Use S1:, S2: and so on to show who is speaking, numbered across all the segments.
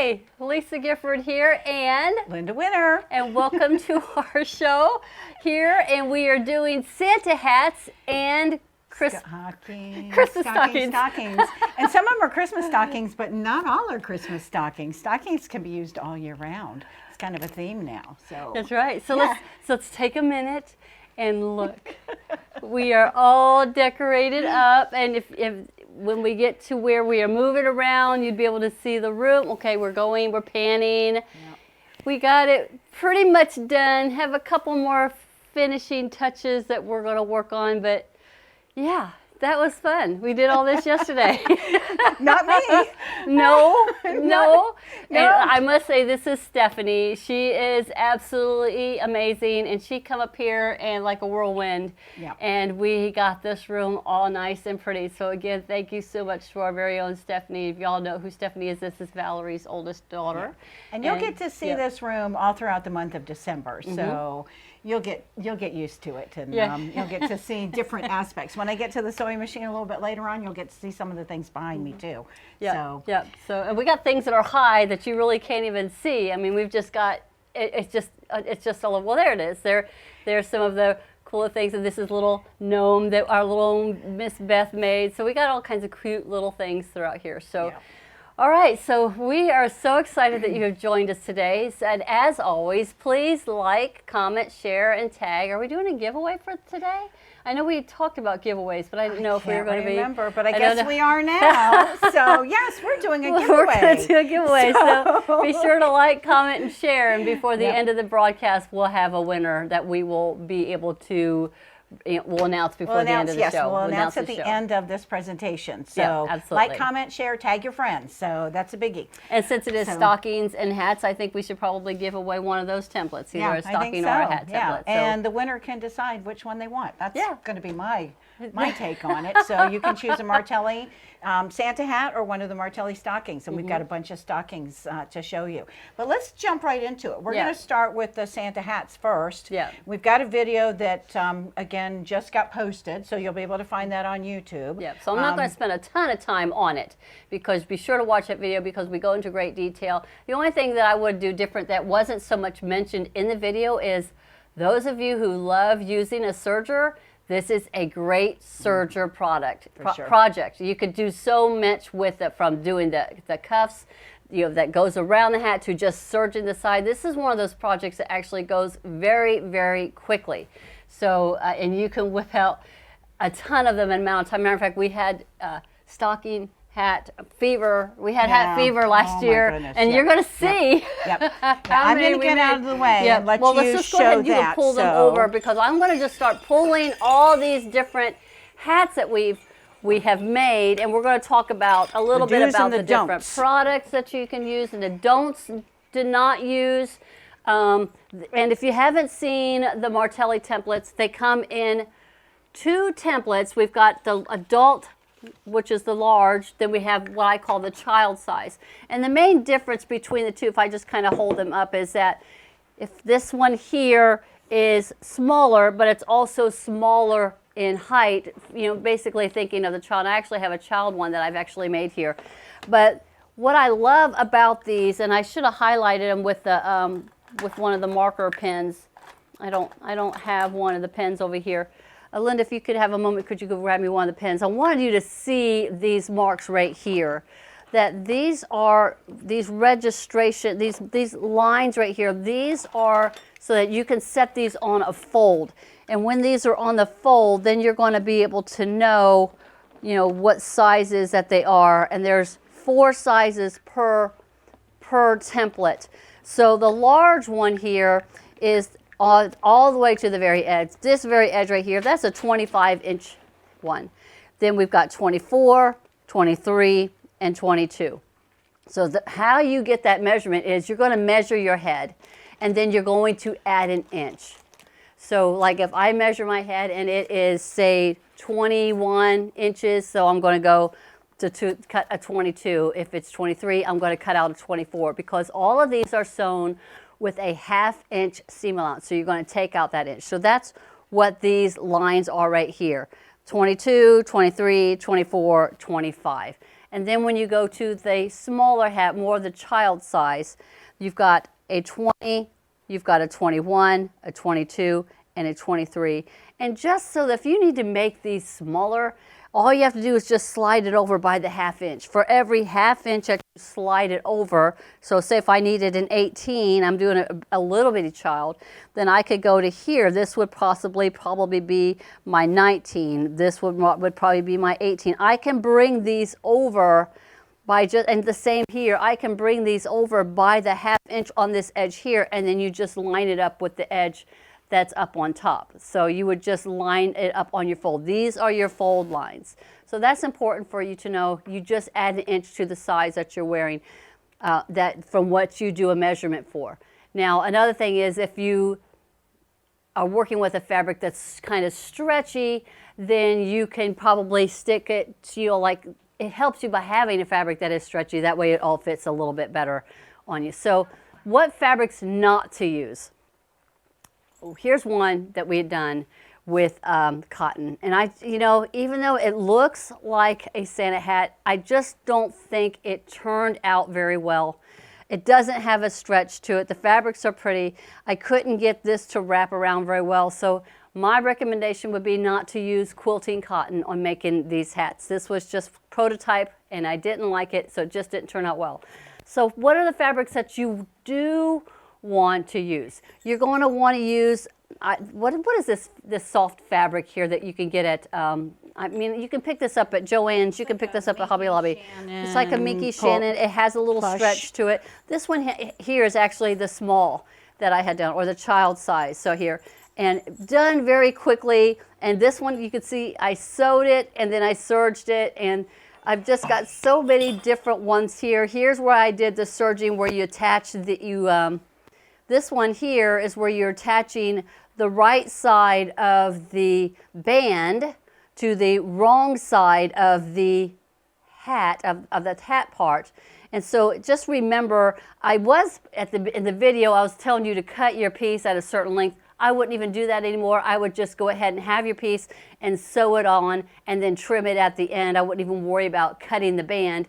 S1: Hi, Lisa Gifford here and
S2: Linda Winter.
S1: And welcome to our show here. And we are doing Santa hats and Christmas stockings.
S2: And some of them are Christmas stockings, but not all are Christmas stockings. Stockings can be used all year round. It's kind of a theme now. So
S1: that's right. So let's take a minute and look. We are all decorated up, and if when we get to where we are moving around, you'd be able to see the room. Okay, we're panning. Yep. We got it pretty much done. Have a couple more finishing touches that we're going to work on, but yeah, that was fun. We did all this yesterday.
S2: Not me.
S1: No. And I must say, this is Stephanie. She is absolutely amazing, and she come up here and like a whirlwind, and we got this room all nice and pretty. So again, thank you so much to our very own Stephanie. If y'all know who Stephanie is, this is Valerie's oldest daughter.
S2: Yeah. And you'll get to see this room all throughout the month of December. So you'll get used to it, and you'll get to see different aspects. When I get to the sewing machine a little bit later on, you'll get to see some of the things behind me too. So
S1: and we got things that are high that you really can't even see. I mean, we've just got it's just all, well, there it is. There's some of the cooler things, and this is little gnome that our little Miss Beth made. So we got all kinds of cute little things throughout here. So. All right, so we are so excited that you have joined us today. And as always, please like, comment, share, and tag. Are we doing a giveaway for today? I know we talked about giveaways, but I didn't know if we were going to be.
S2: I remember, but I guess we are now. So yes, we're doing a giveaway.
S1: We're going to do a giveaway. So be sure to like, comment, and share. And before the end of the broadcast, we'll have a winner that we will be able to. We'll announce before the end of the show.
S2: We'll announce at the end of this presentation. So like, comment, share, tag your friends. So that's a biggie.
S1: And since it is stockings and hats, I think we should probably give away one of those templates, either a stocking or a hat template.
S2: And the winner can decide which one they want. That's going to be my take on it. So you can choose a Martelli Santa hat or one of the Martelli stockings, and we've got a bunch of stockings to show you. But let's jump right into it. We're going to start with the Santa hats first. We've got a video that, again, just got posted, so you'll be able to find that on YouTube.
S1: So I'm not going to spend a ton of time on it, because be sure to watch that video because we go into great detail. The only thing that I would do different that wasn't so much mentioned in the video is those of you who love using a serger, this is a great serger project. You could do so much with it, from doing the cuffs, that goes around the hat, to just serging the side. This is one of those projects that actually goes very, very quickly. So, and you can whip out a ton of them in amount of time. Matter of fact, we had stocking hat fever. We had hat fever last year, and you're going to see.
S2: I'm going to get out of the way and let
S1: let's just go ahead and you can pull them over, because I'm going to just start pulling all these different hats that we have made, and we're going to talk about a little bit about the different products that you can use and the don'ts do not use. And if you haven't seen the Martelli templates, they come in 2 templates. We've got the adult, which is the large, then we have what I call the child size. And the main difference between the two, if I just kind of hold them up, is that if this one here is smaller, but it's also smaller in height, basically thinking of the child. I actually have a child one that I've actually made here. But what I love about these, and I should have highlighted them with the with one of the marker pens. I don't have one of the pens over here. Linda, if you could have a moment, could you go grab me one of the pens? I wanted you to see these marks right here. That these are, these lines right here, these are so that you can set these on a fold. And when these are on the fold, then you're going to be able to know, what sizes that they are. And there's 4 sizes per template. So the large one here is all the way to the very edge. This very edge right here, that's a 25-inch one. Then we've got 24, 23, and 22. So how you get that measurement is you're going to measure your head, and then you're going to add an inch. So like if I measure my head and it is, say, 21 inches, so I'm going to go to cut a 22. If it's 23, I'm going to cut out a 24, because all of these are sewn with a 1/2 inch seam allowance. So you're going to take out that inch. So that's what these lines are right here. 22, 23, 24, 25. And then when you go to the smaller hat, more the child size, you've got a 20, you've got a 21, a 22, and a 23. And just so that if you need to make these smaller, all you have to do is just slide it over by the 1/2 inch. For every 1/2 inch that you slide it over, so say if I needed an 18, I'm doing a little bitty child, then I could go to here. This would probably be my 19. This would probably be my 18. I can bring these over by just, and the same here, I can bring these over by the 1/2 inch on this edge here, and then you just line it up with the edge that's up on top. So you would just line it up on your fold. These are your fold lines. So that's important for you to know. You just add an inch to the size that you're wearing, that from what you do a measurement for. Now, another thing is if you are working with a fabric that's kind of stretchy, then you can probably stick it to, like, it helps you by having a fabric that is stretchy. That way it all fits a little bit better on you. So what fabrics not to use? Here's one that we had done with cotton. And even though it looks like a Santa hat, I just don't think it turned out very well. It doesn't have a stretch to it. The fabrics are pretty. I couldn't get this to wrap around very well. So my recommendation would be not to use quilting cotton on making these hats. This was just prototype and I didn't like it, so it just didn't turn out well. So what are the fabrics that you do want to use? You're going to want to use, what is this soft fabric here that you can get at, I mean, you can pick this up at Joann's, you can pick this up at Hobby Lobby. It's like a Minky Shannon, it has a little stretch to it. This one here is actually the small that I had done, or the child size, so here. And done very quickly, and this one you can see I sewed it and then I serged it, and I've just got so many different ones here. Here's where I did the serging, where you attach this one here is where you're attaching the right side of the band to the wrong side of the hat, of the hat part. And so just remember, in the video, I was telling you to cut your piece at a certain length. I wouldn't even do that anymore. I would just go ahead and have your piece and sew it on and then trim it at the end. I wouldn't even worry about cutting the band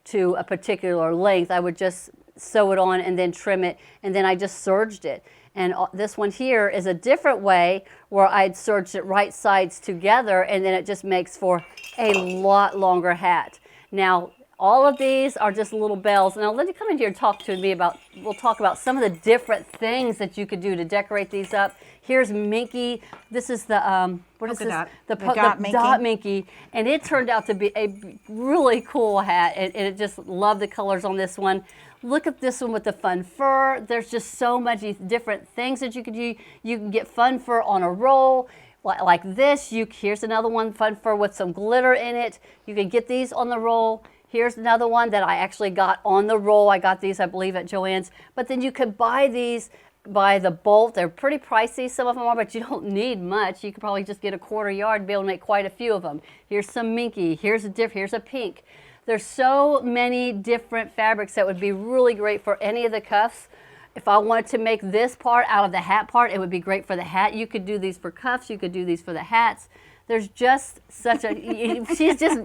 S1: to a particular length. I would just sew it on and then trim it, and then I just serged it. And this one here is a different way where I'd serged it right sides together, and then it just makes for a lot longer hat. Now, all of these are just little bells. Now let me come in here and talk to me about, we'll talk about some of the different things that you could do to decorate these up. Here's Minky. This is the, what is this? The dot Minky. And it turned out to be a really cool hat, and it just loved the colors on this one. Look at this one with the fun fur. There's just so many different things that you could do. You can get fun fur on a roll. Like this, here's another one, fun fur with some glitter in it. You can get these on the roll. Here's another one that I actually got on the roll. I got these, I believe, at Joann's. But then you could buy these by the bolt. They're pretty pricey, some of them are, but you don't need much. You could probably just get a 1/4 yard and be able to make quite a few of them. Here's some Minky. Here's a pink. There's so many different fabrics that would be really great for any of the cuffs. If I wanted to make this part out of the hat part, it would be great for the hat. You could do these for cuffs. You could do these for the hats. There's just such a,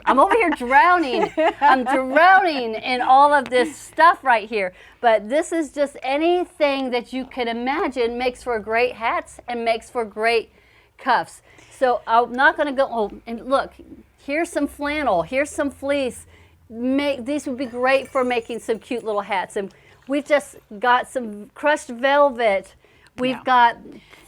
S1: I'm over here drowning. I'm drowning in all of this stuff right here. But this is just anything that you can imagine makes for great hats and makes for great cuffs. So I'm not going to go, oh, and look, here's some flannel, here's some fleece. These would be great for making some cute little hats. And we've just got some crushed velvet. We've got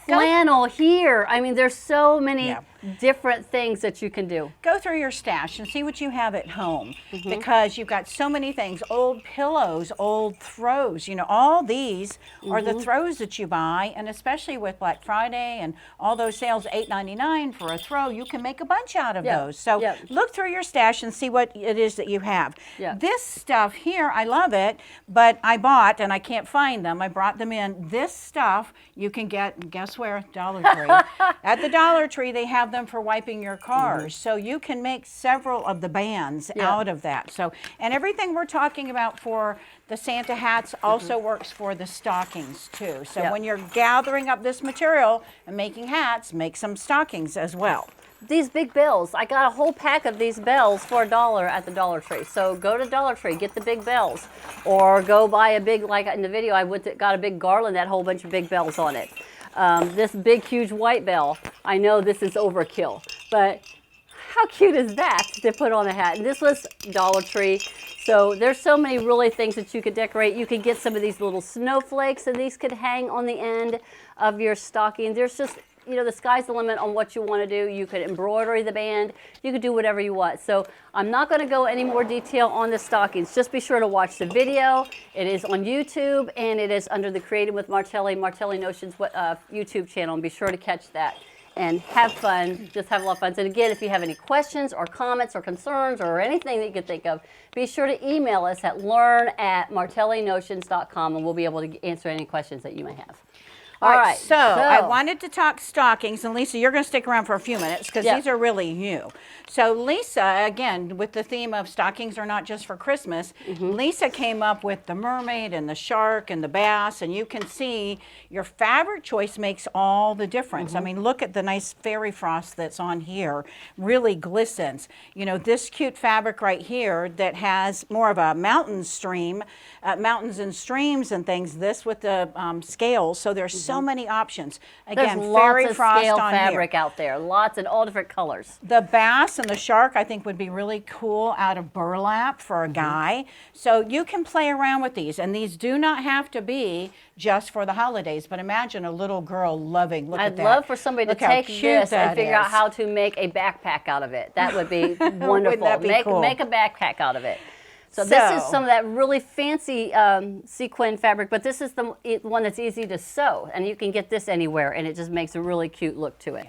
S1: flannel here. I mean, there's so many different things that you can do.
S2: Go through your stash and see what you have at home, because you've got so many things, old pillows, old throws, you know, all these are the throws that you buy, and especially with Black Friday and all those sales, $8.99 for a throw, you can make a bunch out of those. So look through your stash and see what it is that you have. This stuff here, I love it, but I bought, and I can't find them, I brought them in. This stuff you can get, guess where? Dollar Tree. At the Dollar Tree, they have them for wiping your cars. So you can make several of the bands out of that. So, and everything we're talking about for the Santa hats also works for the stockings too. So when you're gathering up this material and making hats, make some stockings as well.
S1: These big bells, I got a whole pack of these bells for $1 at the Dollar Tree. So go to Dollar Tree, get the big bells, or go buy a big, like in the video, I got a big garland that had a whole bunch of big bells on it. This big, huge white bell, I know this is overkill, but how cute is that to put on a hat? And this was Dollar Tree. So there's so many really things that you could decorate. You could get some of these little snowflakes, and these could hang on the end of your stocking. There's just, you know, the sky's the limit on what you want to do. You could embroidery the band. You could do whatever you want. So I'm not going to go any more detail on the stockings. Just be sure to watch the video. It is on YouTube, and it is under the Creating with Martelli Notions YouTube channel. And be sure to catch that and have fun. Just have a lot of fun. And again, if you have any questions or comments or concerns or anything that you could think of, be sure to email us at learn@martellinotions.com, and we'll be able to answer any questions that you may have.
S2: All right, so I wanted to talk stockings, and Lisa, you're going to stick around for a few minutes because these are really new. So Lisa, again, with the theme of stockings are not just for Christmas, Lisa came up with the mermaid and the shark and the bass, and you can see your fabric choice makes all the difference. I mean, look at the nice fairy frost that's on here, really glistens. You know, this cute fabric right here that has more of a mountain stream, mountains and streams and things, this with the scales, so there's so many options. Again,
S1: there's
S2: fairy
S1: lots of
S2: frost
S1: scale
S2: on
S1: fabric
S2: here.
S1: out there, lots in all different colors.
S2: The bass and the shark I think would be really cool out of burlap for a guy. So you can play around with these, and these do not have to be just for the holidays, but imagine a little girl loving, look at that.
S1: I'd love for somebody to take this and figure out how to make a backpack out of it. That would be wonderful.
S2: Wouldn't that be cool?
S1: Make a backpack out of it. So this is some of that really fancy sequin fabric, but this is the one that's easy to sew, and you can get this anywhere, and it just makes a really cute look to it.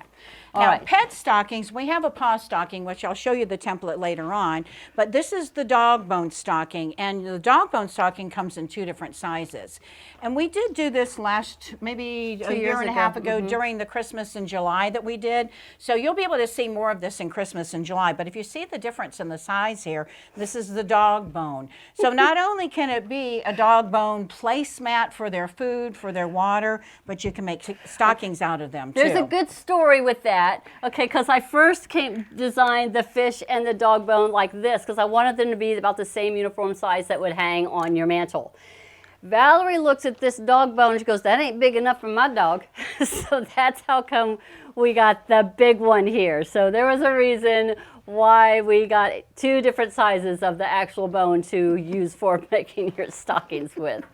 S2: Now, pet stockings, we have a paw stocking, which I'll show you the template later on, but this is the dog bone stocking, and the dog bone stocking comes in 2 different sizes. And we did do this maybe a year and a half ago during the Christmas in July that we did. So you'll be able to see more of this in Christmas in July, but if you see the difference in the size here, this is the dog bone. So not only can it be a dog bone placemat for their food, for their water, but you can make stockings out of them too.
S1: There's a good story with that. Okay, because I first designed the fish and the dog bone like this because I wanted them to be about the same uniform size that would hang on your mantle. Valerie looks at this dog bone and she goes, that ain't big enough for my dog. So that's how come we got the big one here. So there was a reason why we got 2 different sizes of the actual bone to use for making your stockings with.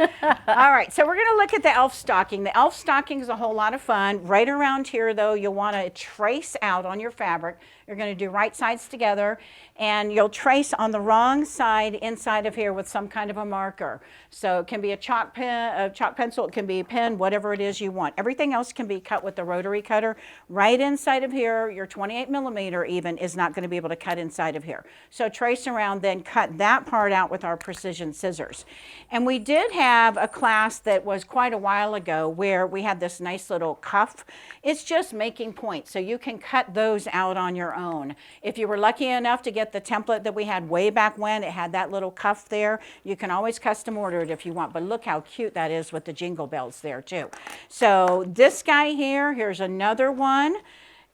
S2: All right, so we're going to look at the elf stocking. The elf stocking is a whole lot of fun. Right around here, though, you'll want to trace out on your fabric. You're going to do right sides together, and you'll trace on the wrong side inside of here with some kind of a marker. So it can be a chalk pen, a chalk pencil, it can be a pen, whatever it is you want. Everything else can be cut with the rotary cutter. Right inside of here, your 28 millimeter even is not going to be able to cut inside of here. So trace around, then cut that part out with our precision scissors. And we did have a class that was quite a while ago where we had this nice little cuff. It's just making points, so you can cut those out on your own. If you were lucky enough to get the template that we had way back when, it had that little cuff there. You can always custom order it if you want, but look how cute that is with the jingle bells there too. So this guy here, here's another one.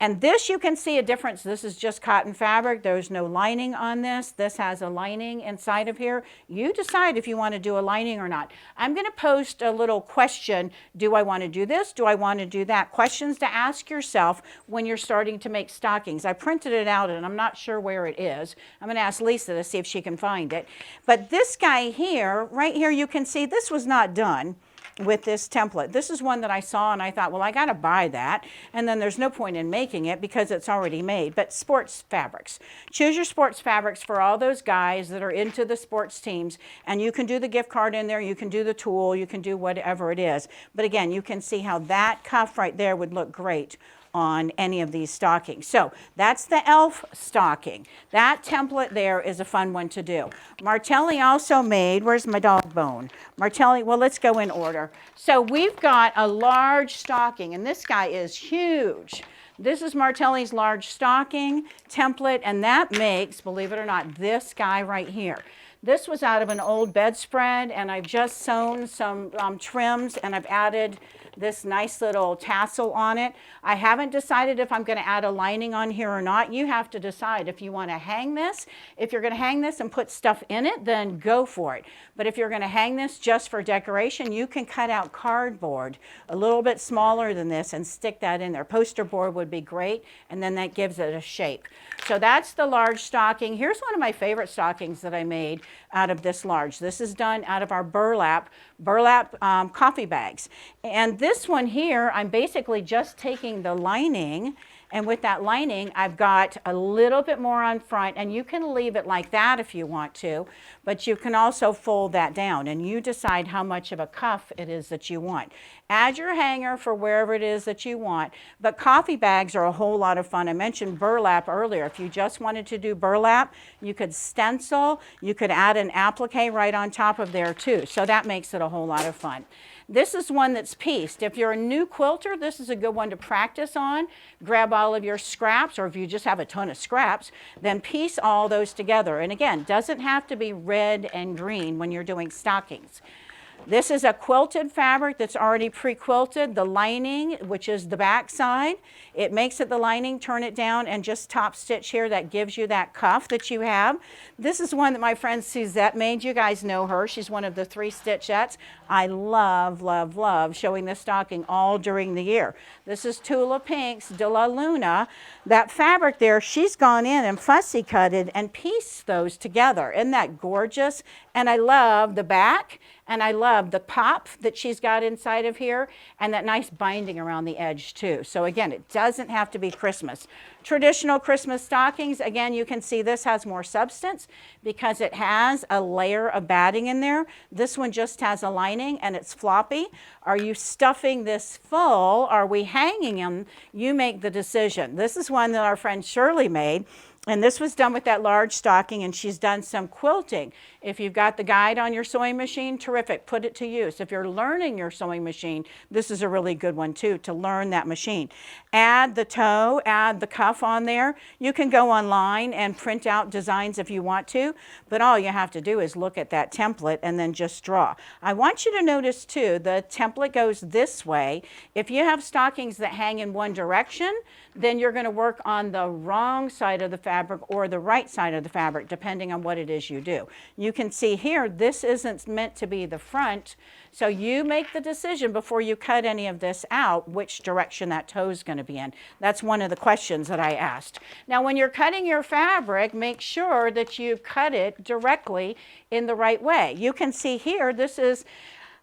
S2: And this, you can see a difference. This is just cotton fabric. There's no lining on this. This has a lining inside of here. You decide if you want to do a lining or not. I'm going to post a little question. Do I want to do this? Do I want to do that? Questions to ask yourself when you're starting to make stockings. I printed it out and I'm not sure where it is. I'm going to ask Lisa to see if she can find it. But this guy here, right here, you can see this was not done with this template. This is one that I saw and I thought, well, I got to buy that. And then there's no point in making it because it's already made. But sports fabrics. Choose your sports fabrics for all those guys that are into the sports teams. And you can do the gift card in there. You can do the tool. You can do whatever it is. But again, you can see how that cuff right there would look great on any of these stockings. So that's the elf stocking. That template there is a fun one to do. Martelli also made, where's my dog bone? Martelli, well, let's go in order. So we've got a large stocking, and this guy is huge. This is Martelli's large stocking template, and that makes, believe it or not, this guy right here. This was out of an old bedspread, and I've just sewn some trims, and I've added this nice little tassel on it. I haven't decided if I'm going to add a lining on here or not. You have to decide if you want to hang this. If you're going to hang this and put stuff in it, then go for it. But if you're going to hang this just for decoration, you can cut out cardboard a little bit smaller than this and stick that in there. Poster board would be great, and then that gives it a shape. So that's the large stocking. Here's one of my favorite stockings that I made out of this large. This is done out of our burlap coffee bags. And this one here, I'm basically just taking the lining, and with that lining, I've got a little bit more on front, and you can leave it like that if you want to, but you can also fold that down, and you decide how much of a cuff it is that you want. Add your hanger for wherever it is that you want, but coffee bags are a whole lot of fun. I mentioned burlap earlier. If you just wanted to do burlap, you could stencil, you could add an applique right on top of there too, so that makes it a whole lot of fun. This is one that's pieced. If you're a new quilter, this is a good one to practice on. Grab all of your scraps, or if you just have a ton of scraps, then piece all those together. And again, doesn't have to be red and green when you're doing stockings. This is a quilted fabric that's already pre-quilted. The lining, which is the back side, it makes it the lining, turn it down, and just top stitch here. That gives you that cuff that you have. This is one that my friend Suzette made. You guys know her. She's one of the 3 stitchettes. I love, love, love showing this stocking all during the year. This is Tula Pink's De La Luna. That fabric there, she's gone in and fussy cutted and pieced those together. Isn't that gorgeous? And I love the back, and I love the pop that she's got inside of here, and that nice binding around the edge too. So again, it doesn't have to be Christmas. Traditional Christmas stockings, again, you can see this has more substance because it has a layer of batting in there. This one just has a lining and it's floppy. Are you stuffing this full? Are we hanging them? You make the decision. This is one that our friend Shirley made. And this was done with that large stocking, and she's done some quilting. If you've got the guide on your sewing machine, terrific, put it to use. If you're learning your sewing machine, this is a really good one too, to learn that machine. Add the toe, add the cuff on there. You can go online and print out designs if you want to, but all you have to do is look at that template and then just draw. I want you to notice too, the template goes this way. If you have stockings that hang in one direction, then you're going to work on the wrong side of the fabric or the right side of the fabric, depending on what it is you do. You can see here, this isn't meant to be the front, so you make the decision before you cut any of this out, which direction that toe is going to be in. That's one of the questions that I asked. Now, when you're cutting your fabric, make sure that you cut it directly in the right way. You can see here, this is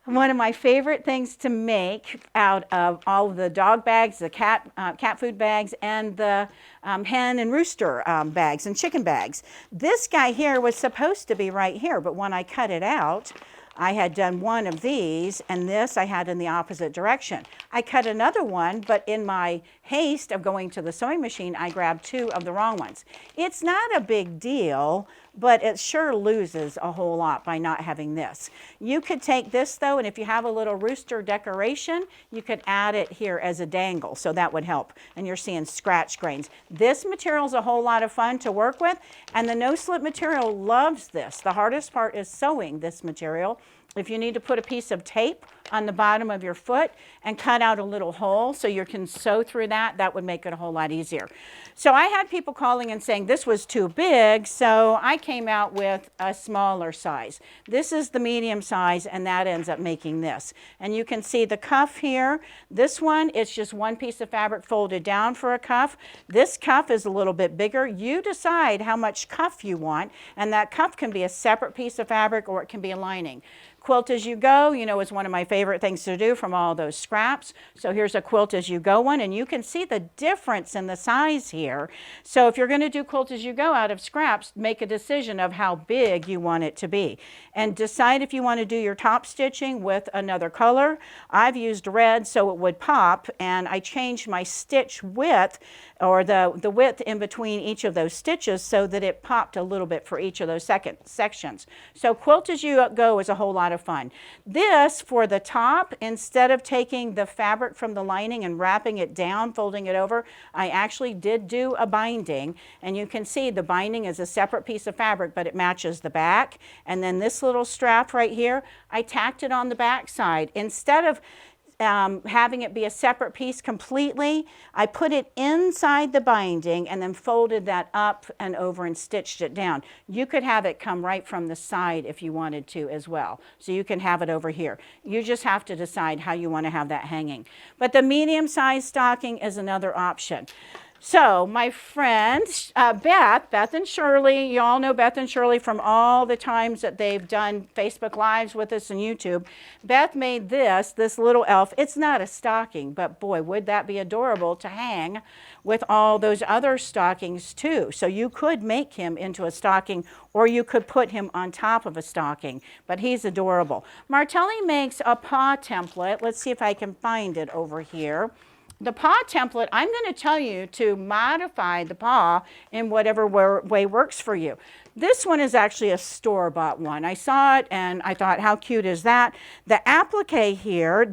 S2: one of my favorite things to make out of all of the dog bags, the cat food bags, and the hen and rooster bags and chicken bags. This guy here was supposed to be right here, but when I cut it out, I had done one of these, and this I had in the opposite direction. I cut another one, but in my haste of going to the sewing machine, I grabbed 2 of the wrong ones. It's not a big deal, but it sure loses a whole lot by not having this. You could take this though, and if you have a little rooster decoration, you could add it here as a dangle, so that would help. And you're seeing scratch grains. This material is a whole lot of fun to work with, and the no-slip material loves this. The hardest part is sewing this material. If you need to put a piece of tape on the bottom of your foot and cut out a little hole so you can sew through that, that would make it a whole lot easier. So I had people calling and saying this was too big, so I came out with a smaller size. This is the medium size, and that ends up making this. And you can see the cuff here. This one, it's just one piece of fabric folded down for a cuff. This cuff is a little bit bigger. You decide how much cuff you want, and that cuff can be a separate piece of fabric or it can be a lining. Quilt As You Go, you know, is one of my favorite favorite things to do from all those scraps. So here's a quilt as you go one, and you can see the difference in the size here. So if you're going to do quilt as you go out of scraps, make a decision of how big you want it to be. And decide if you want to do your top stitching with another color. I've used red so it would pop, and I changed my stitch width, or the width in between each of those stitches, so that it popped a little bit for each of those sections. So quilt as you go is a whole lot of fun. This, for the top, instead of taking the fabric from the lining and wrapping it down, folding it over, I actually did do a binding, and you can see the binding is a separate piece of fabric, but it matches the back. And then this little strap right here, I tacked it on the back side. Instead of having it be a separate piece completely, I put it inside the binding and then folded that up and over and stitched it down. You could have it come right from the side if you wanted to as well. So you can have it over here. You just have to decide how you want to have that hanging. But the medium-sized stocking is another option. So my friends, Beth and Shirley, you all know Beth and Shirley from all the times that they've done Facebook Lives with us and YouTube. Beth made this little elf. It's not a stocking, but boy, would that be adorable to hang with all those other stockings too. So you could make him into a stocking, or you could put him on top of a stocking, but he's adorable. Martelli makes a paw template. Let's see if I can find it over here. The paw template, I'm going to tell you to modify the paw in whatever way works for you. This one is actually a store-bought one. I saw it and I thought, how cute is that? The applique here,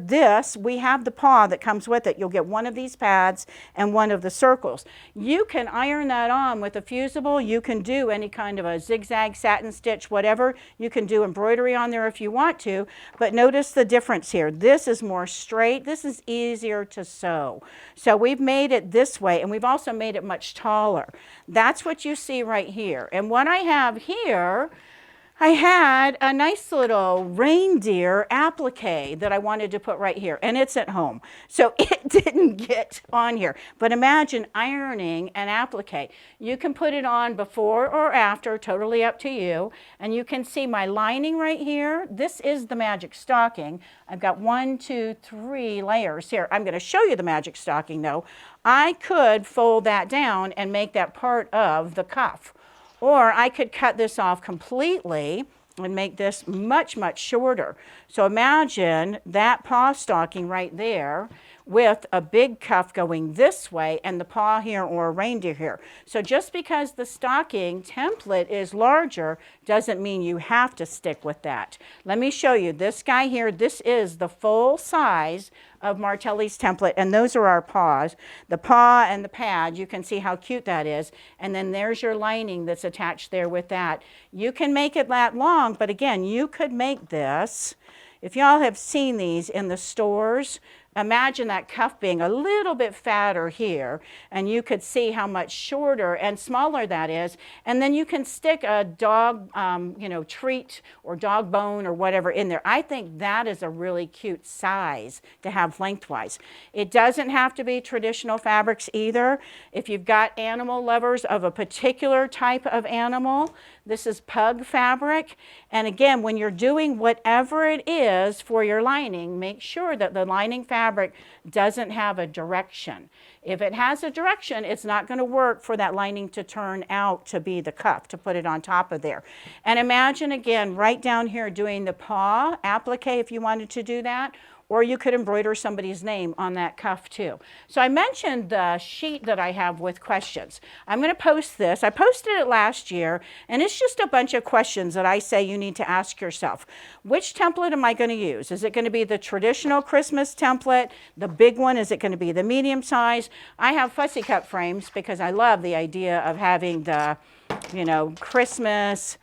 S2: we have the paw that comes with it. You'll get one of these pads and one of the circles. You can iron that on with a fusible. You can do any kind of a zigzag, satin stitch, whatever. You can do embroidery on there if you want to, but notice the difference here. This is more straight. This is easier to sew. So we've made it this way, and we've also made it much taller. That's what you see right here. And what I have here, I had a nice little reindeer applique that I wanted to put right here, and it's at home. So it didn't get on here. But imagine ironing an applique. You can put it on before or after, totally up to you. And you can see my lining right here. This is the magic stocking. I've got 1, 2, 3 layers here. I'm going to show you the magic stocking though. I could fold that down and make that part of the cuff. Or I could cut this off completely and make this much, much shorter. So imagine that paw stocking right there with a big cuff going this way and the paw here or a reindeer here. So just because the stocking template is larger doesn't mean you have to stick with that. Let me show you this guy here. This is the full size of Martelli's template, and those are our paws. The paw and the pad, you can see how cute that is. And then there's your lining that's attached there with that. You can make it that long, but again, you could make this. If y'all have seen these in the stores, imagine that cuff being a little bit fatter here, and you could see how much shorter and smaller that is. And then you can stick a dog, treat or dog bone or whatever in there. I think that is a really cute size to have lengthwise. It doesn't have to be traditional fabrics either. If you've got animal lovers of a particular type of animal, this is pug fabric. And again, when you're doing whatever it is for your lining, make sure that the lining fabric doesn't have a direction. If it has a direction, it's not going to work for that lining to turn out to be the cuff, to put it on top of there. And imagine again, right down here doing the paw applique if you wanted to do that. Or you could embroider somebody's name on that cuff too. So I mentioned the sheet that I have with questions. I'm going to post this. I posted it last year, and it's just a bunch of questions that I say you need to ask yourself. Which template am I going to use? Is it going to be the traditional Christmas template, the big one? Is it going to be the medium size? I have fussy cut frames because I love the idea of having the, Christmas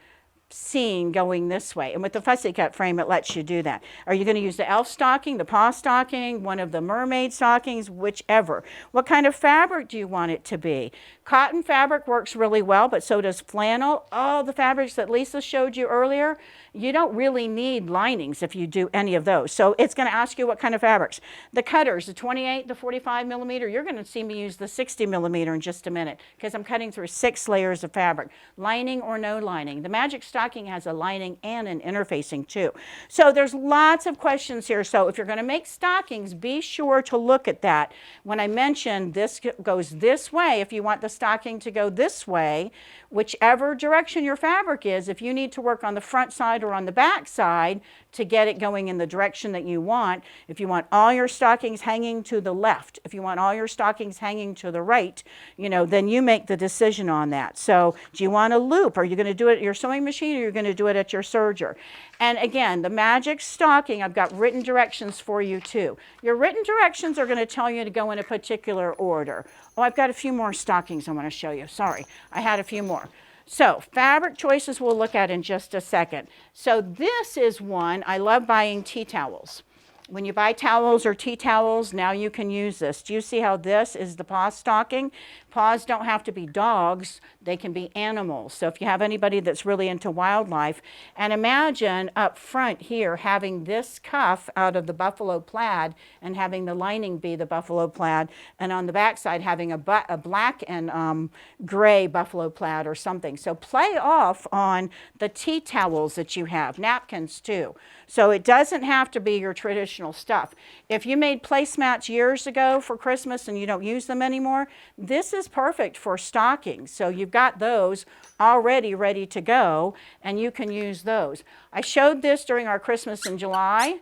S2: scene going this way. And with the fussy cut frame, it lets you do that. Are you going to use the elf stocking, the paw stocking, one of the mermaid stockings, whichever? What kind of fabric do you want it to be? Cotton fabric works really well, but so does flannel. All the fabrics that Lisa showed you earlier, you don't really need linings if you do any of those. So it's going to ask you what kind of fabrics. The cutters, the 28, the 45 millimeter, you're going to see me use the 60 millimeter in just a minute because I'm cutting through 6 layers of fabric. Lining or no lining. The magic stocking stocking has a lining and an interfacing too. So there's lots of questions here. So if you're going to make stockings, be sure to look at that. When I mentioned this goes this way, if you want the stocking to go this way, whichever direction your fabric is, if you need to work on the front side or on the back side to get it going in the direction that you want, if you want all your stockings hanging to the left, if you want all your stockings hanging to the right, you know, then you make the decision on that. So do you want a loop? Are you going to do it at your sewing machine, or you're going to do it at your serger? And again, the magic stocking, I've got written directions for you too. Your written directions are going to tell you to go in a particular order. Oh, I've got a few more stockings I want to show you. Sorry, I had a few more. So fabric choices we'll look at in just a second. So this is one, I love buying tea towels. When you buy towels or tea towels, now you can use this. Do you see how this is the paw stocking? Paws don't have to be dogs, they can be animals. So if you have anybody that's really into wildlife, and imagine up front here having this cuff out of the buffalo plaid and having the lining be the buffalo plaid, and on the back side having a black and gray buffalo plaid or something. So play off on the tea towels that you have, napkins too. So it doesn't have to be your traditional stuff. If you made placemats years ago for Christmas and you don't use them anymore, this is perfect for stockings. So you've got those already ready to go, and you can use those. I showed this during our Christmas in July,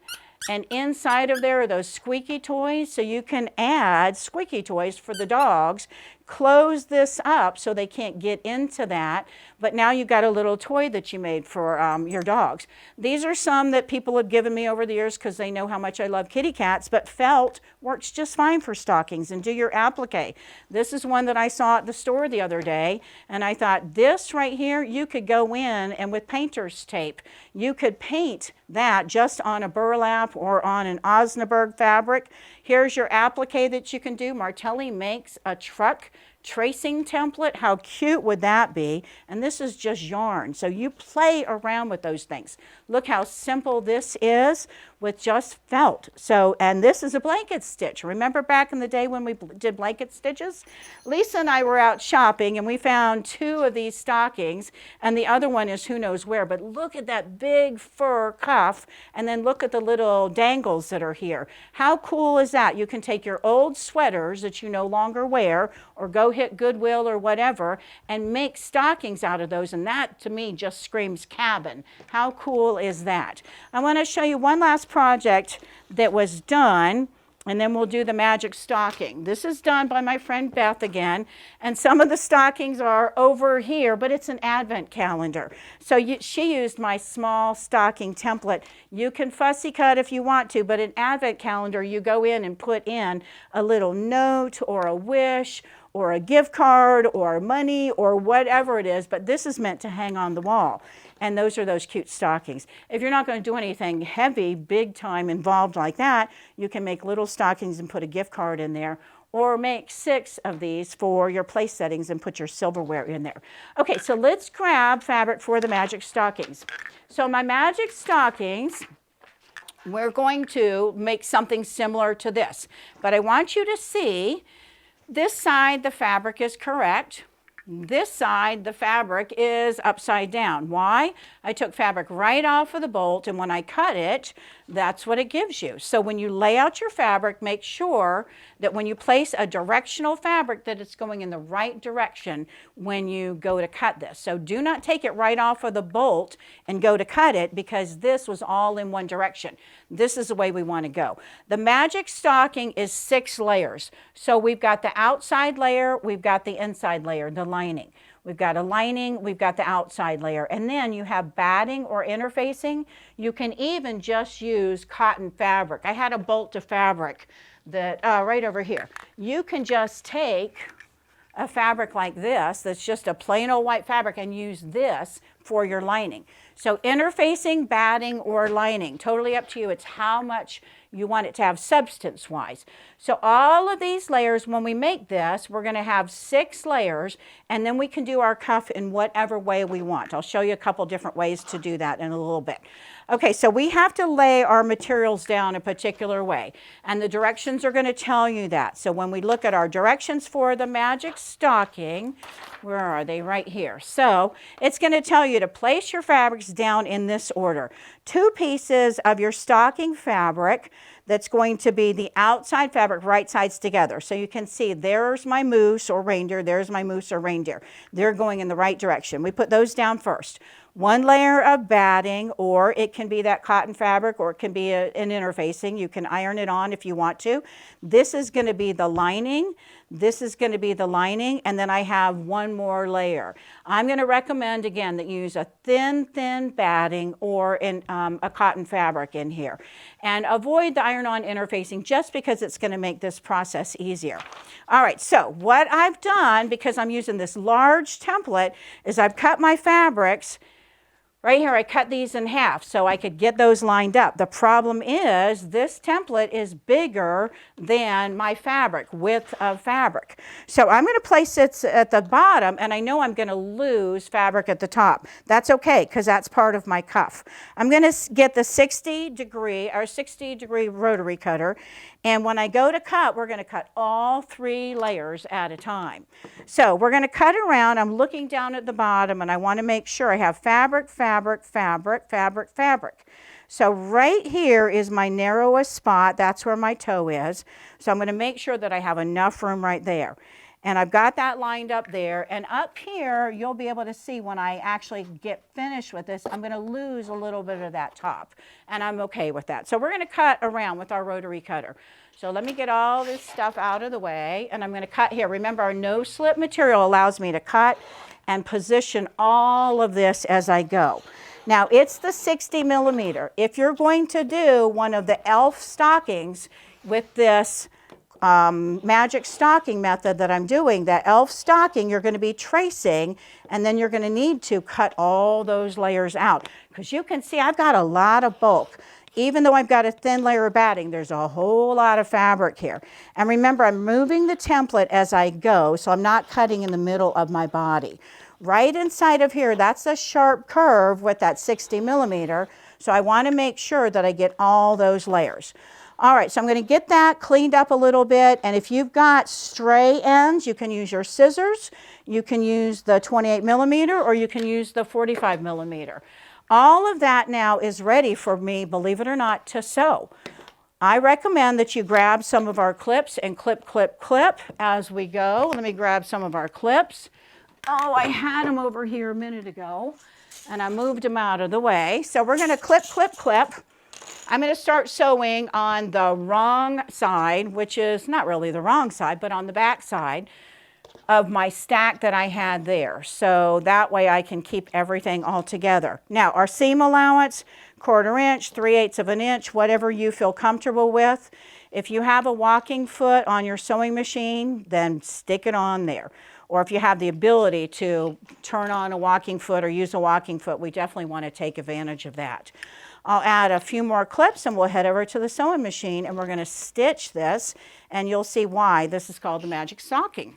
S2: and inside of there are those squeaky toys, so you can add squeaky toys for the dogs. Close this up so they can't get into that, but now you've got a little toy that you made for your dogs. These are some that people have given me over the years because they know how much I love kitty cats, but felt works just fine for stockings. And do your applique. This is one that I saw at the store the other day, and I thought this right here, you could go in and with painter's tape, you could paint that just on a burlap or on an Osnaburg fabric. Here's your applique that you can do. Martelli makes a truck tracing template. How cute would that be? And this is just yarn. So you play around with those things. Look how simple this is with just felt. So, and this is a blanket stitch. Remember back in the day when we did blanket stitches? Lisa and I were out shopping and we found 2 of these stockings, and the other one is who knows where, but look at that big fur cuff, and then look at the little dangles that are here. How cool is that? You can take your old sweaters that you no longer wear, or go hit Goodwill or whatever, and make stockings out of those, and that to me just screams cabin. How cool is that? I want to show you one last project that was done, and then we'll do the magic stocking. This is done by my friend Beth again, and some of the stockings are over here, but it's an advent calendar. So she used my small stocking template. You can fussy cut if you want to, but an advent calendar, you go in and put in a little note or a wish or a gift card or money or whatever it is, but this is meant to hang on the wall. And those are those cute stockings. If you're not going to do anything heavy, big time involved like that, you can make little stockings and put a gift card in there, or make 6 of these for your place settings and put your silverware in there. Okay, so let's grab fabric for the magic stockings. So my magic stockings, we're going to make something similar to this, but I want you to see this side the fabric is correct. This side, the fabric is upside down. Why? I took fabric right off of the bolt, and when I cut it, that's what it gives you. So when you lay out your fabric, make sure that when you place a directional fabric that it's going in the right direction when you go to cut this. So do not take it right off of the bolt and go to cut it, because this was all in one direction. This is the way we want to go. The magic stocking is 6 layers. So we've got the outside layer, we've got the inside layer, the lining. We've got a lining, we've got the outside layer, and then you have batting or interfacing. You can even just use cotton fabric. I had a bolt of fabric that right over here. You can just take a fabric like this that's just a plain old white fabric and use this for your lining. So interfacing, batting, or lining, totally up to you. It's how much you want it to have substance-wise. So all of these layers, when we make this, we're going to have 6 layers, and then we can do our cuff in whatever way we want. I'll show you a couple different ways to do that in a little bit. Okay, so we have to lay our materials down a particular way, and the directions are going to tell you that. So when we look at our directions for the magic stocking, where are they? Right here. So it's going to tell you you to place your fabrics down in this order. 2 pieces of your stocking fabric that's going to be the outside fabric, right sides together. So you can see there's my moose or reindeer, there's my moose or reindeer. They're going in the right direction. We put those down first. 1 layer of batting, or it can be that cotton fabric, or it can be an interfacing. You can iron it on if you want to. This is going to be the lining. This is going to be the lining, and then I have 1 more layer. I'm going to recommend, again, that you use a thin batting or a cotton fabric in here. And avoid the iron-on interfacing just because it's going to make this process easier. All right, so what I've done, because I'm using this large template, is I've cut my fabrics. Right here, I cut these in half so I could get those lined up. The problem is this template is bigger than my fabric, width of fabric. So I'm going to place it at the bottom, and I know I'm going to lose fabric at the top. That's okay, because that's part of my cuff. I'm going to get the 60 degree rotary cutter, and when I go to cut, we're going to cut all 3 layers at a time. So we're going to cut around. I'm looking down at the bottom, and I want to make sure I have fabric. So right here is my narrowest spot. That's where my toe is. So I'm going to make sure that I have enough room right there. And I've got that lined up there. And up here, you'll be able to see when I actually get finished with this, I'm going to lose a little bit of that top. And I'm okay with that. So we're going to cut around with our rotary cutter. So let me get all this stuff out of the way. And I'm going to cut here. Remember, our no-slip material allows me to cut and position all of this as I go. Now, it's the 60 millimeter. If you're going to do one of the elf stockings with this magic stocking method that I'm doing, that elf stocking, you're going to be tracing, and then you're going to need to cut all those layers out. Because you can see I've got a lot of bulk. Even though I've got a thin layer of batting, there's a whole lot of fabric here. And remember, I'm moving the template as I go, so I'm not cutting in the middle of my body. Right inside of here, that's a sharp curve with that 60 millimeter. So I want to make sure that I get all those layers. All right, so I'm going to get that cleaned up a little bit. And if you've got stray ends, you can use your scissors. You can use the 28 millimeter, or you can use the 45 millimeter. All of that now is ready for me, believe it or not, to sew. I recommend that you grab some of our clips and clip as we go. Let me grab some of our clips. Oh, I had them over here a minute ago, and I moved them out of the way. So we're going to clip. I'm going to start sewing on the wrong side, which is not really the wrong side, but on the back side of my stack that I had there. So that way I can keep everything all together. Now, our seam allowance, 1/4 inch, 3/8 of an inch, whatever you feel comfortable with. If you have a walking foot on your sewing machine, then stick it on there. Or if you have the ability to turn on a walking foot or use a walking foot, we definitely want to take advantage of that. I'll add a few more clips and we'll head over to the sewing machine, and we're going to stitch this, and you'll see why this is called the magic stocking.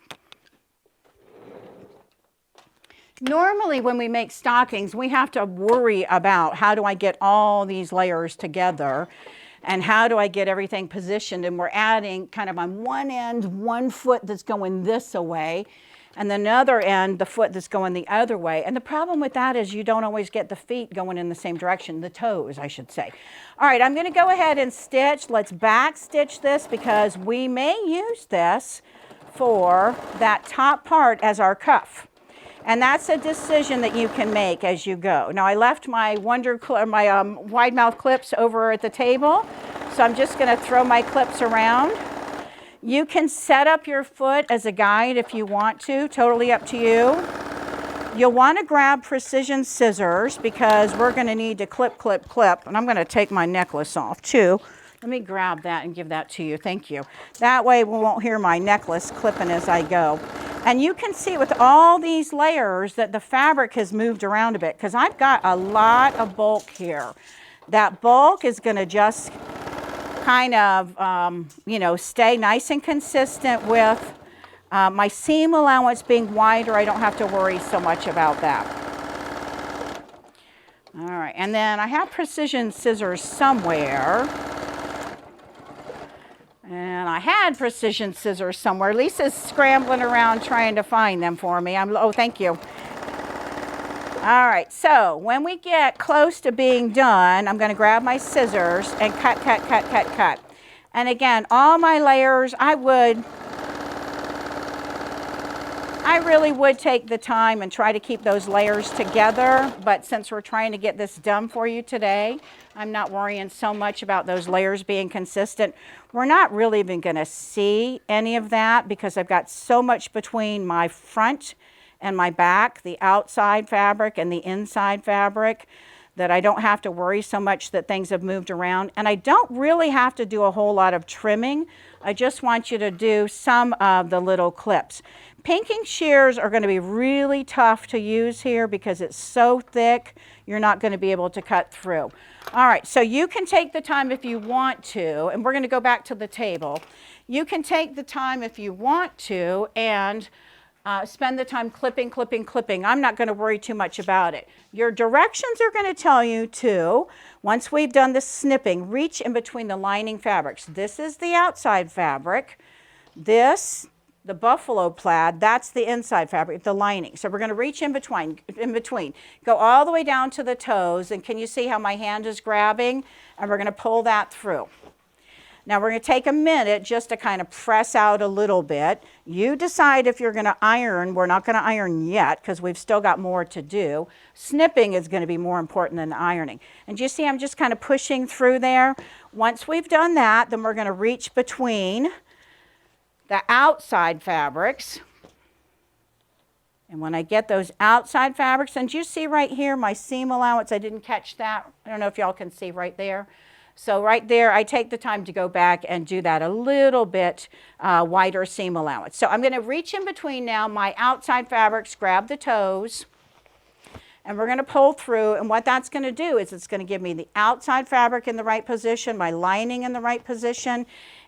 S2: Normally when we make stockings, we have to worry about how do I get all these layers together and how do I get everything positioned, and we're adding kind of on one end, one foot that's going this way, and then the other end, the foot that's going the other way. And the problem with that is you don't always get the feet going in the same direction, the toes, I should say. All right, I'm going to go ahead and stitch. Let's back stitch this because we may use this for that top part as our cuff. And that's a decision that you can make as you go. Now, I left my wide mouth clips over at the table, so I'm just going to throw my clips around. You can set up your foot as a guide if you want to, totally up to you. You'll want to grab precision scissors because we're going to need to clip, and I'm going to take my necklace off too. Let me grab that and give that to you. Thank you. That way we won't hear my necklace clipping as I go. And you can see with all these layers that the fabric has moved around a bit because I've got a lot of bulk here. That bulk is going to just kind of, stay nice and consistent with my seam allowance being wider. I don't have to worry so much about that. All right, and then I have precision scissors somewhere. And I had precision scissors somewhere. Lisa's scrambling around trying to find them for me. Oh, thank you. All right, so when we get close to being done, I'm going to grab my scissors and cut, cut, cut, cut, cut. And again, all my layers, I really would take the time and try to keep those layers together, but since we're trying to get this done for you today, I'm not worrying so much about those layers being consistent. We're not really even going to see any of that because I've got so much between my front and my back, the outside fabric and the inside fabric, that I don't have to worry so much that things have moved around. And I don't really have to do a whole lot of trimming. I just want you to do some of the little clips. Pinking shears are going to be really tough to use here because it's so thick, you're not going to be able to cut through. All right, so you can take the time if you want to, and we're going to go back to the table. You can take the time if you want to and spend the time clipping, clipping, clipping. I'm not going to worry too much about it. Your directions are going to tell you to, once we've done the snipping, reach in between the lining fabrics. This is the outside fabric. This, the buffalo plaid, that's the inside fabric, the lining. So we're going to reach in between. Go all the way down to the toes, and can you see how my hand is grabbing? And we're going to pull that through. Now we're going to take a minute just to kind of press out a little bit. You decide if you're going to iron. We're not going to iron yet because we've still got more to do. Snipping is going to be more important than ironing. And you see I'm just kind of pushing through there. Once we've done that, then we're going to reach between the outside fabrics. And when I get those outside fabrics, and you see right here my seam allowance, I didn't catch that. I don't know if y'all can see right there. So right there, I take the time to go back and do that a little bit wider seam allowance. So I'm going to reach in between now my outside fabrics, grab the toes, and we're going to pull through. And what that's going to do is it's going to give me the outside fabric in the right position, my lining in the right position,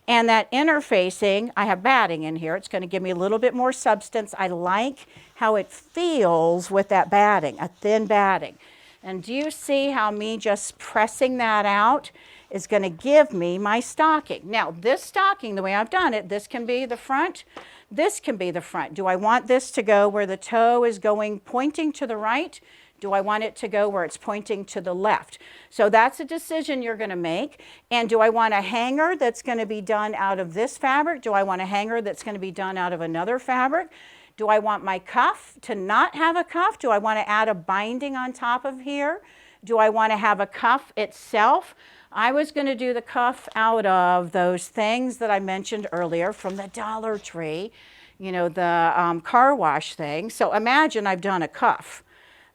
S2: and that interfacing, I have batting in here. It's going to give me a little bit more substance. I like how it feels with that batting, a thin batting. And do you see how me just pressing that out is going to give me my stocking? Now, this stocking, the way I've done it, this can be the front, this can be the front. Do I want this to go where the toe is going, pointing to the right? Do I want it to go where it's pointing to the left? So that's a decision you're going to make. And do I want a hanger that's going to be done out of this fabric? Do I want a hanger that's going to be done out of another fabric? Do I want my cuff to not have a cuff? Do I want to add a binding on top of here? Do I want to have a cuff itself? I was going to do the cuff out of those things that I mentioned earlier from the Dollar Tree, you know, the car wash thing. So imagine I've done a cuff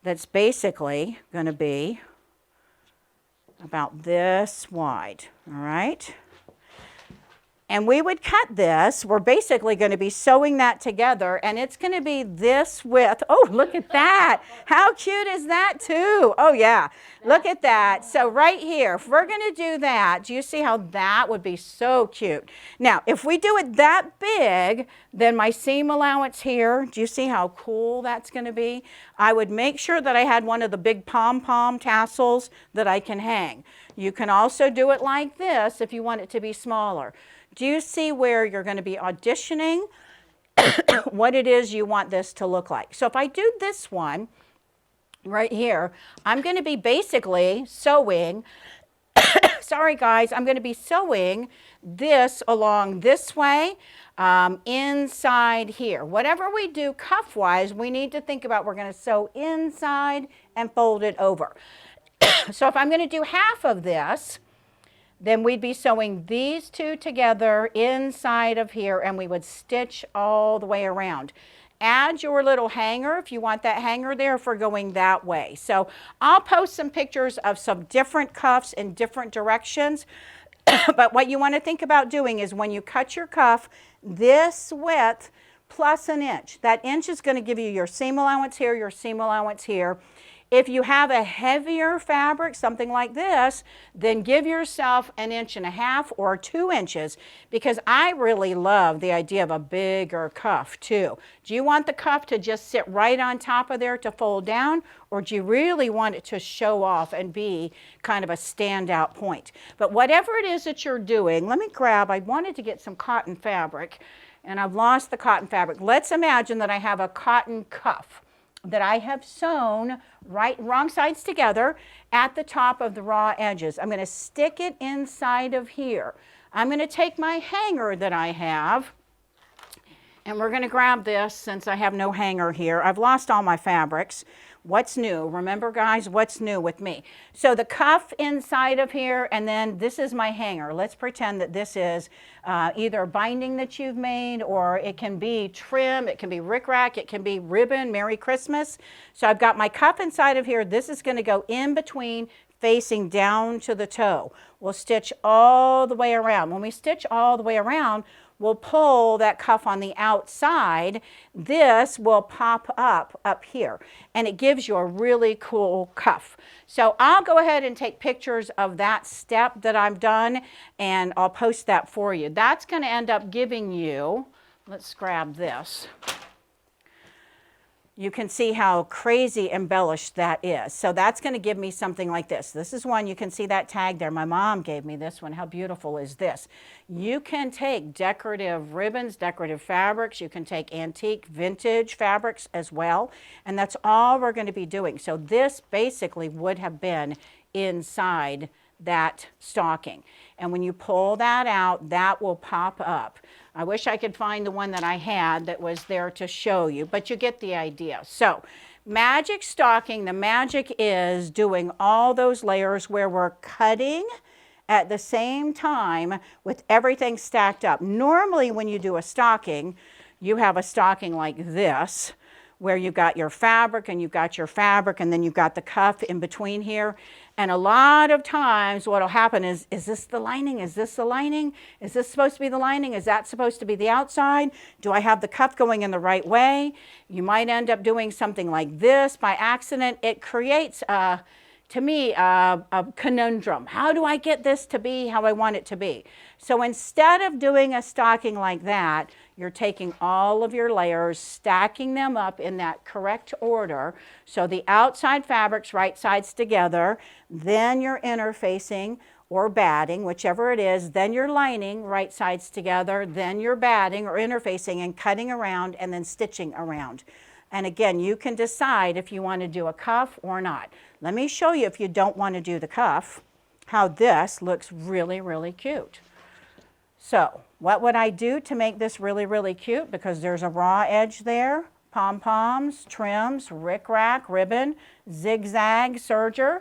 S2: that's basically going to be about this wide, all right? And we would cut this. We're basically going to be sewing that together, and it's going to be this width. Oh, look at that. How cute is that too? Oh yeah, look at that. So right here, if we're going to do that, do you see how that would be so cute? Now, if we do it that big, then my seam allowance here, do you see how cool that's going to be? I would make sure that I had one of the big pom-pom tassels that I can hang. You can also do it like this if you want it to be smaller. Do you see where you're going to be auditioning what it is you want this to look like? So if I do this one right here, I'm going to be basically sewing, sorry guys, I'm going to be sewing this along this way, inside here. Whatever we do cuff-wise, we need to think about we're going to sew inside and fold it over. So if I'm going to do half of this, then we'd be sewing these two together inside of here, and we would stitch all the way around. Add your little hanger if you want that hanger there if we're going that way. So I'll post some pictures of some different cuffs in different directions. But what you want to think about doing is when you cut your cuff, this width plus an inch. That inch is going to give you your seam allowance here, your seam allowance here. If you have a heavier fabric, something like this, then give yourself 1.5 inches or 2 inches, because I really love the idea of a bigger cuff too. Do you want the cuff to just sit right on top of there to fold down, or do you really want it to show off and be kind of a standout point? But whatever it is that you're doing, let me grab, I wanted to get some cotton fabric, and I've lost the cotton fabric. Let's imagine that I have a cotton cuff. that I have sewn wrong sides together at the top of the raw edges. I'm going to stick it inside of here. I'm going to take my hanger that I have, and we're going to grab this since I have no hanger here. I've lost all my fabrics. What's new? Remember, guys, what's new with me? So the cuff inside of here, and then this is my hanger. Let's pretend that this is either binding that you've made, or it can be trim, it can be rickrack, it can be ribbon, Merry Christmas. So I've got my cuff inside of here. This is going to go in between, facing down to the toe. We'll stitch all the way around. When we stitch all the way around, we'll pull that cuff on the outside. This will pop up here, and it gives you a really cool cuff. So I'll go ahead and take pictures of that step that I've done, and I'll post that for you. That's going to end up giving you, let's grab this. You can see how crazy embellished that is. So that's going to give me something like this. This is one, you can see that tag there. My mom gave me this one. How beautiful is this? You can take decorative ribbons, decorative fabrics. You can take antique, vintage fabrics as well. And that's all we're going to be doing. So this basically would have been inside that stocking. And when you pull that out, that will pop up. I wish I could find the one that I had that was there to show you, but you get the idea. So magic stocking, the magic is doing all those layers where we're cutting at the same time with everything stacked up. Normally when you do a stocking, you have a stocking like this, where you've got your fabric and you've got your fabric and then you've got the cuff in between here. And a lot of times what will happen is this the lining? Is this the lining? Is this supposed to be the lining? Is that supposed to be the outside? Do I have the cuff going in the right way? You might end up doing something like this by accident. It creates, to me, a conundrum. How do I get this to be how I want it to be? So instead of doing a stocking like that, you're taking all of your layers, stacking them up in that correct order. So the outside fabric's right sides together, then you're interfacing or batting, whichever it is, then you're lining right sides together, then you're batting or interfacing and cutting around and then stitching around. And again, you can decide if you want to do a cuff or not. Let me show you, if you don't want to do the cuff, how this looks really, really cute. So what would I do to make this really, really cute? Because there's a raw edge there, pom-poms, trims, rickrack, ribbon, zigzag, serger.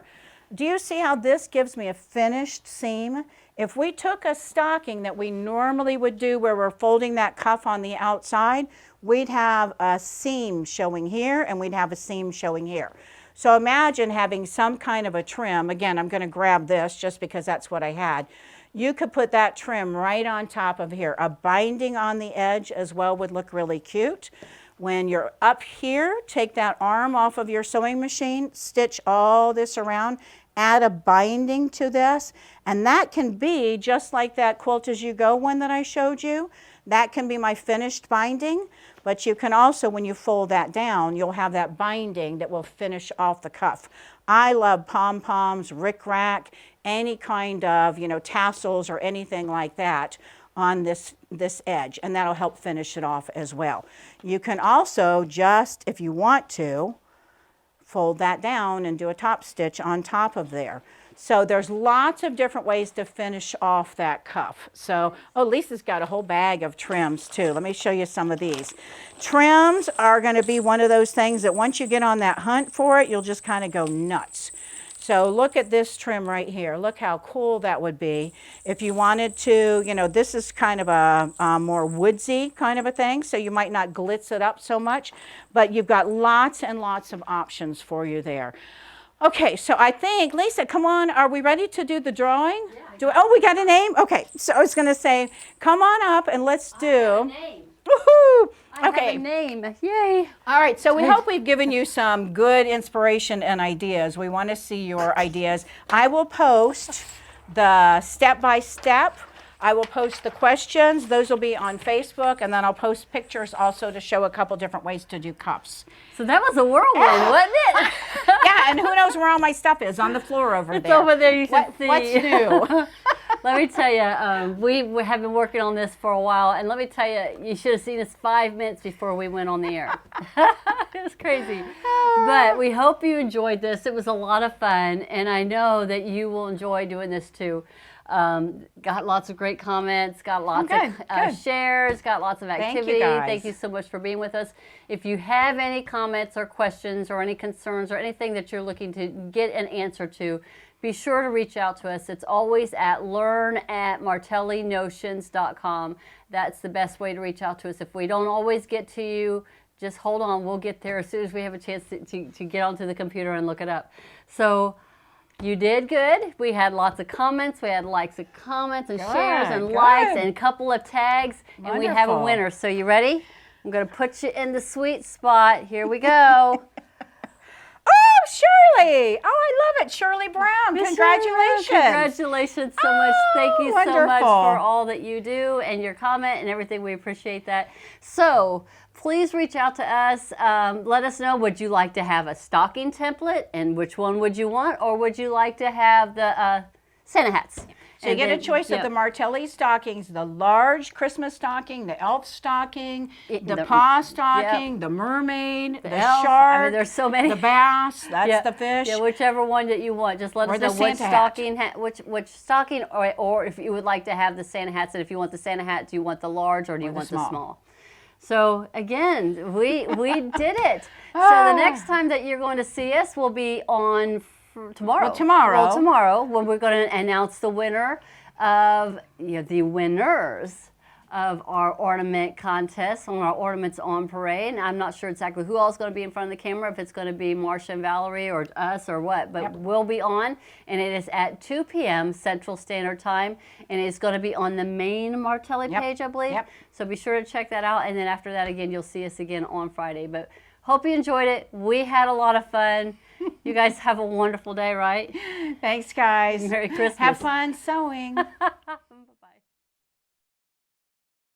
S2: Do you see how this gives me a finished seam? If we took a stocking that we normally would do where we're folding that cuff on the outside, we'd have a seam showing here and we'd have a seam showing here. So imagine having some kind of a trim. Again, I'm going to grab this just because that's what I had. You could put that trim right on top of here. A binding on the edge as well would look really cute. When you're up here, take that arm off of your sewing machine, stitch all this around, add a binding to this, and that can be just like that Quilt As You Go one that I showed you. That can be my finished binding, but you can also, when you fold that down, you'll have that binding that will finish off the cuff. I love pom-poms, rickrack, any kind of, tassels or anything like that on this edge, and that'll help finish it off as well. You can also just, if you want to, fold that down and do a top stitch on top of there. So there's lots of different ways to finish off that cuff. So, oh, Lisa's got a whole bag of trims too. Let me show you some of these. Trims are going to be one of those things that once you get on that hunt for it, you'll just kind of go nuts. So look at this trim right here. Look how cool that would be. If you wanted to, this is kind of a more woodsy kind of a thing, so you might not glitz it up so much, but you've got lots and lots of options for you there. Okay, so I think, Lisa, come on, are we ready to do the drawing? Yeah, oh, we got a name? Okay, so I was going to say, come on up and let's do. I have a name. Woohoo! Okay.
S1: I have a name. Yay.
S2: All right, so we hope we've given you some good inspiration and ideas. We want to see your ideas. I will post the step-by-step. I will post the questions. Those will be on Facebook, and then I'll post pictures also to show a couple different ways to do cups.
S1: So that was a whirlwind, wasn't it?
S2: Yeah, and who knows where all my stuff is, on the floor over there.
S1: It's over there, you should see.
S2: What's new?
S1: Let me tell you, we have been working on this for a while, and let me tell you, you should have seen us 5 minutes before we went on the air. It's crazy. But we hope you enjoyed this. It was a lot of fun, and I know that you will enjoy doing this too. Got lots of great comments, got lots of shares, got lots of activity. Thank you so much for being with us. If you have any comments or questions or any concerns or anything that you're looking to get an answer to, be sure to reach out to us. It's always at learn@martellinotions.com. That's the best way to reach out to us. If we don't always get to you, just hold on. We'll get there as soon as we have a chance to get onto the computer and look it up. So you did good. We had lots of comments. We had likes and comments and shares and likes and a couple of tags. And we have a winner. So you ready? I'm going to put you in the sweet spot. Here we go.
S2: Oh, Shirley. Oh, I love it. Shirley Brown. Congratulations.
S1: Congratulations so much. Thank you so much for all that you do and your comment and everything. We appreciate that. So please reach out to us. Let us know, would you like to have a stocking template and which one would you want? Or would you like to have the Santa hats?
S2: So you get a choice of the Martelli stockings, the large Christmas stocking, the elf stocking, the paw stocking, the mermaid, the shark. I mean,
S1: there's so many.
S2: The bass, that's the fish.
S1: Yeah, whichever one that you want. Just let us know which stocking, which stocking, or if you would like to have the Santa hats, and if you want the Santa hat, do you want the large or do you want the small? So again, we did it. So the next time that you're going to see us will be on tomorrow.
S2: Well,
S1: tomorrow, when we're going to announce the winner of the winners of our ornament contest on our Ornaments on Parade. And I'm not sure exactly who else is going to be in front of the camera, if it's going to be Marcia and Valerie or us or what, but we'll be on, and it is at 2 p.m. Central Standard Time, and it's going to be on the main Martelli page, I believe. So be sure to check that out, and then after that, again, you'll see us again on Friday. But hope you enjoyed it. We had a lot of fun. You guys have a wonderful day, right?
S2: Thanks, guys.
S1: Merry Christmas.
S2: Have fun sewing.